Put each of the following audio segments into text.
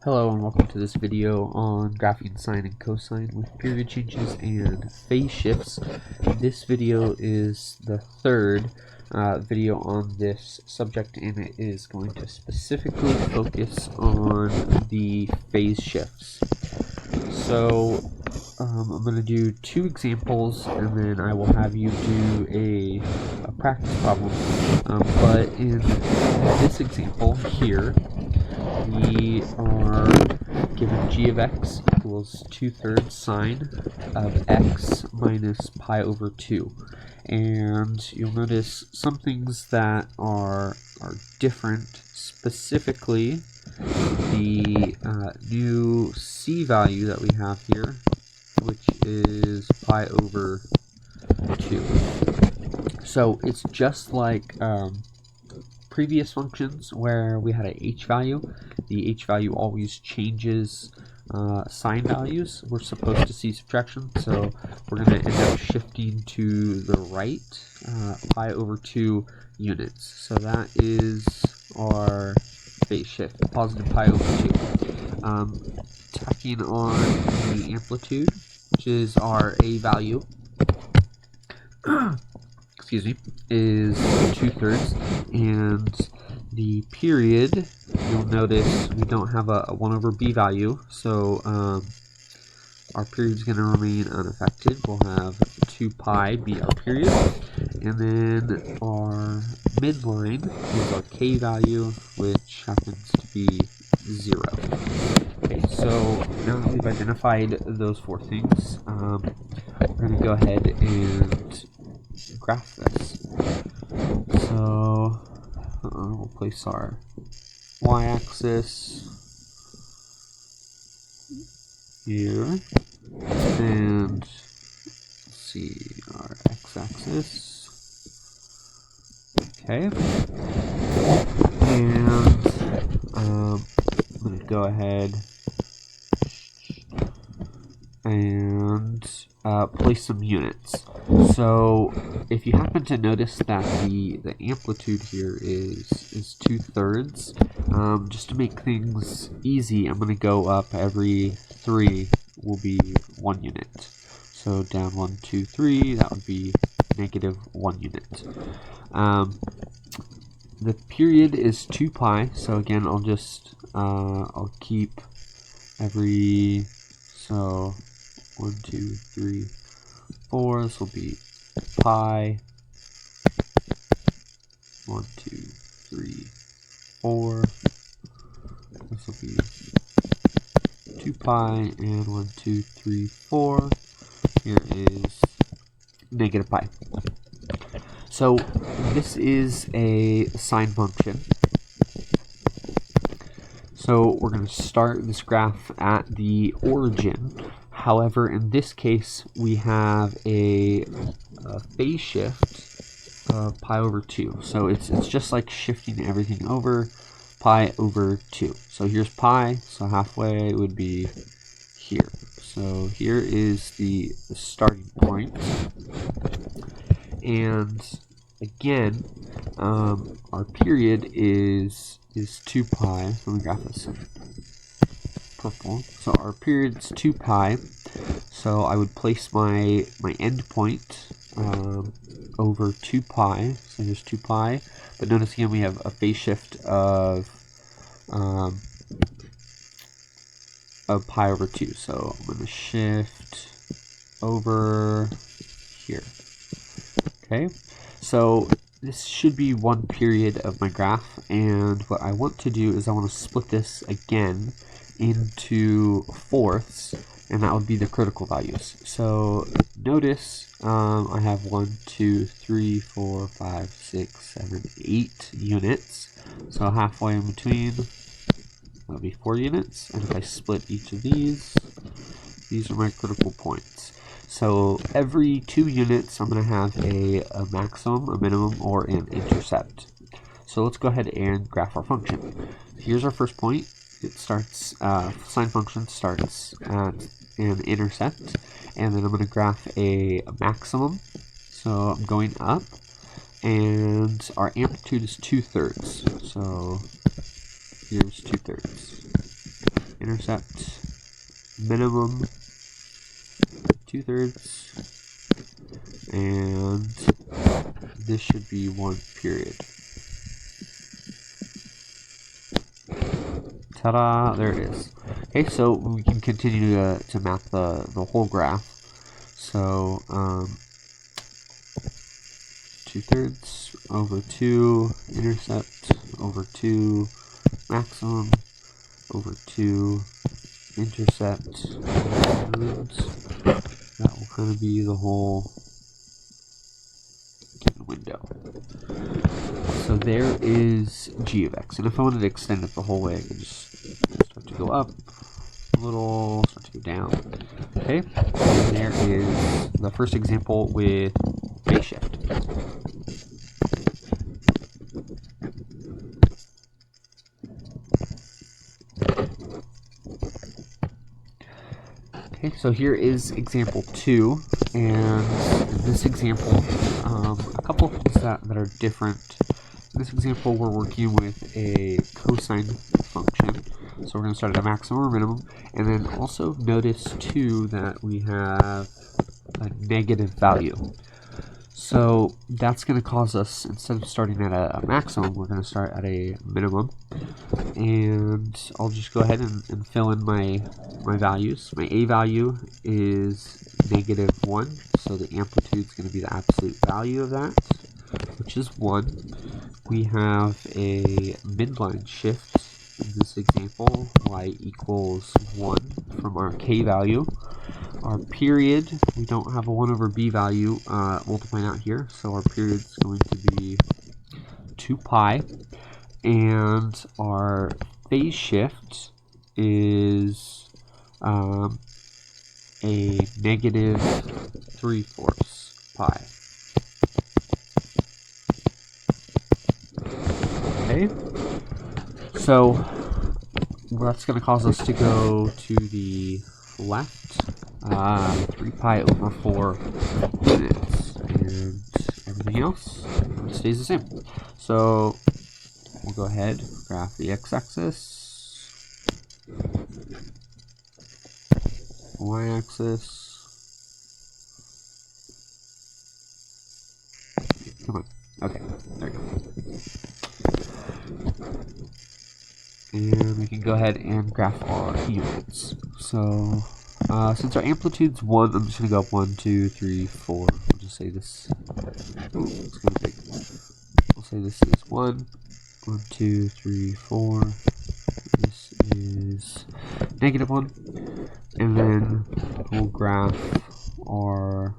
Hello and welcome to this video on graphing sine and cosine with period changes and phase shifts. This video is the third video on this subject, and it is going to specifically focus on the phase shifts. So I'm going to do two examples and then I will have you do a practice problem. But in this example here, we are given g of x equals 2/3 sine of x minus pi over 2. And you'll notice some things that are different, specifically the new c value that we have here, which is pi over 2. So it's just like previous functions where we had a h value. The h value always changes sine values. We're supposed to see subtraction, so we're going to end up shifting to the right pi over 2 units. So that is our phase shift, positive pi over 2. Tacking on the amplitude, which is our a value, excuse me, is 2/3, and the period, you'll notice we don't have a 1 over b value, so our period is going to remain unaffected. We'll have 2 pi be our period, and then our midline is our k value, which happens to be 0. Okay, so now that we've identified those four things, we're going to go ahead and graph this. So we'll place our y-axis here, and let's see, our x-axis. Okay, and I'm going to go ahead and place some units. So if you happen to notice that the amplitude here is 2/3, just to make things easy, I'm going to go up every 3 will be 1 unit. So down 1, 2, 3, that would be negative 1 unit. The period is 2 pi, so again I'll just I'll keep every, so 1, 2, 3, 4, this will be pi, 1, 2, 3, 4, this will be 2 pi, and 1, 2, 3, 4, here is negative pi. So this is a sine function. So we're going to start this graph at the origin. However, in this case, we have a phase shift of pi over 2. So it's just like shifting everything over, pi over 2. So here's pi, so halfway would be here. So here is the starting point. And again, our period is 2 pi. Let me graph this in purple. So our period is 2 pi. So I would place my end point over 2 pi. So here's 2 pi. But notice again we have a phase shift of pi over 2. So I'm going to shift over here. Okay, so this should be one period of my graph, and what I want to do is I want to split this again into fourths, and that would be the critical values. So notice I have 1, 2, 3, 4, 5, 6, 7, 8 units. So halfway in between, that'll be 4 units, and if I split each of these are my critical points. So every 2 units, I'm going to have a maximum, a minimum, or an intercept. So let's go ahead and graph our function. Here's our first point. It starts, sine function starts at an intercept, and then I'm going to graph a maximum. So I'm going up, and our amplitude is 2/3. So here's 2/3. intercept, minimum 2/3, and this should be 1 period. Ta-da! There it is. Okay, so we can continue to map the whole graph. So 2/3 over 2 intercept over 2 maximum over 2 intercept, and that will kind of be the whole given window. So there is g of x, and if I wanted to extend it the whole way, I can just start to go up a little, start to go down. Okay, and there is the first example with phase shift. Okay, so here is example 2, and in this example, a couple of things that are different. In this example, we're working with a cosine function, so we're going to start at a maximum or minimum, and then also notice too that we have a negative value. So that's going to cause us, instead of starting at a maximum, we're going to start at a minimum. And I'll just go ahead and fill in my values. My a value is -1, so the amplitude is going to be the absolute value of that, which is 1. We have a midline shift in this example, y equals 1 from our k value. Our period, we don't have a 1 over b value multiplying out here, so our period is going to be 2 pi. And our phase shift is a -3/4 pi. Okay, so that's going to cause us to go to the left 3 pi over 4 units, and everything else stays the same. So we'll go ahead, graph the x-axis, y-axis. Come on. Okay, there we go. And we can go ahead and graph our units. So since our amplitude's 1, I'm just going to go up 1, 2, 3, 4. We'll just say this. Ooh, it's kind of big. We'll say this is 1, 1, 2, 3, 4. This is -1. And then we'll graph our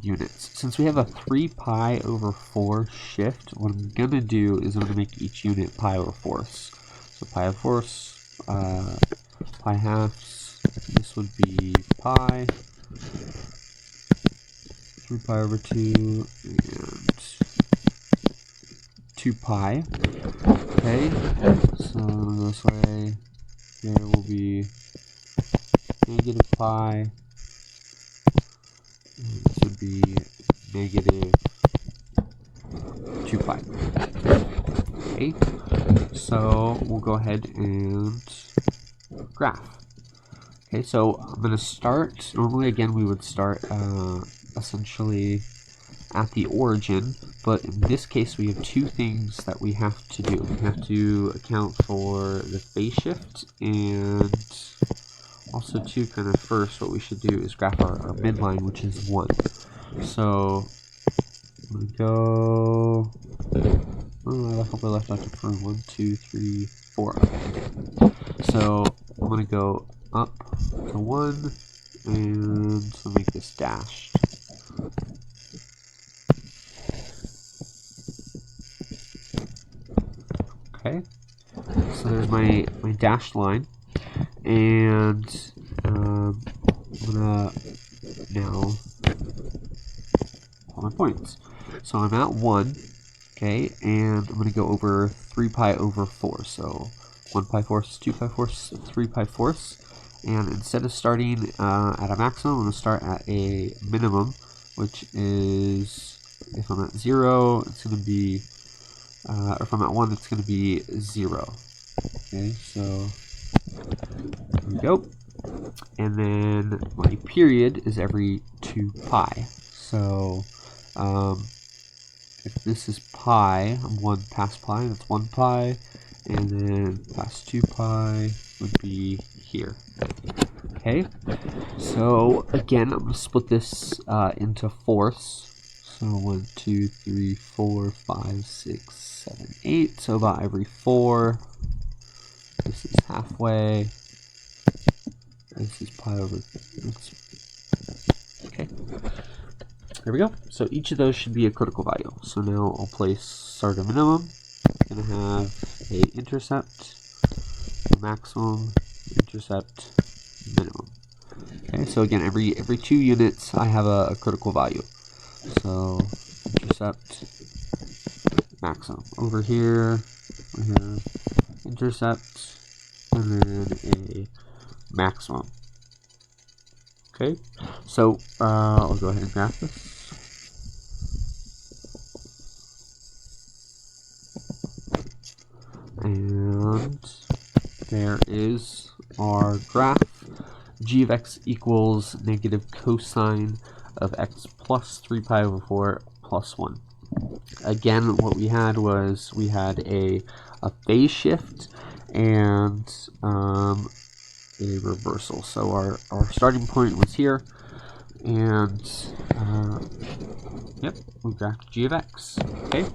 units. Since we have a 3 pi over 4 shift, what I'm going to do is I'm going to make each unit pi over 4ths. So pi over 4ths, pi halves, this would be pi, 3 pi over 2, and 2 pi. Okay, so this way, there will be -pi, and this would be -2 pi. Okay, so we'll go ahead and graph. Okay, so I'm going to start, normally again we would start essentially at the origin, but in this case we have 2 things that we have to do. We have to account for the phase shift, and also too, kind of first what we should do is graph our midline, which is 1. So I'm going to go, I hope I left out to prove 1, 2, 3, 4. So I'm going to go up to 1, and so make this dashed. Okay, so there's my dashed line, and I'm gonna now pull my points. So I'm at 1, okay, and I'm gonna go over 3 pi over 4. So 1 pi fourths, 2 pi fourths, 3 pi fourths, and instead of starting at a maximum, I'm gonna start at a minimum, which is, if I'm at 0, it's gonna be or if I'm at 1, it's going to be 0. Okay, so go. And then my period is every 2 pi. So if this is pi, I'm 1 past pi, that's 1 pi. And then past 2 pi would be here. Okay, so again, I'm going to split this into fourths. So 1, 2, 3, 4, 5, 6, 7, 8. So about every 4. This is halfway. This is pi over. Okay. There we go. So each of those should be a critical value. So now I'll place start a minimum. I'm going to have a intercept, a maximum, intercept, minimum. Okay, so again, every 2 units I have a critical value. So intercept, maximum. Over here, intercept, and then a maximum. Okay, so I'll go ahead and graph this. And there is our graph. G of x equals negative cosine of x plus 3 pi over 4 plus 1. Again, what we had was a phase shift and a reversal. So our starting point was here, and yep, we graphed g of x. Okay.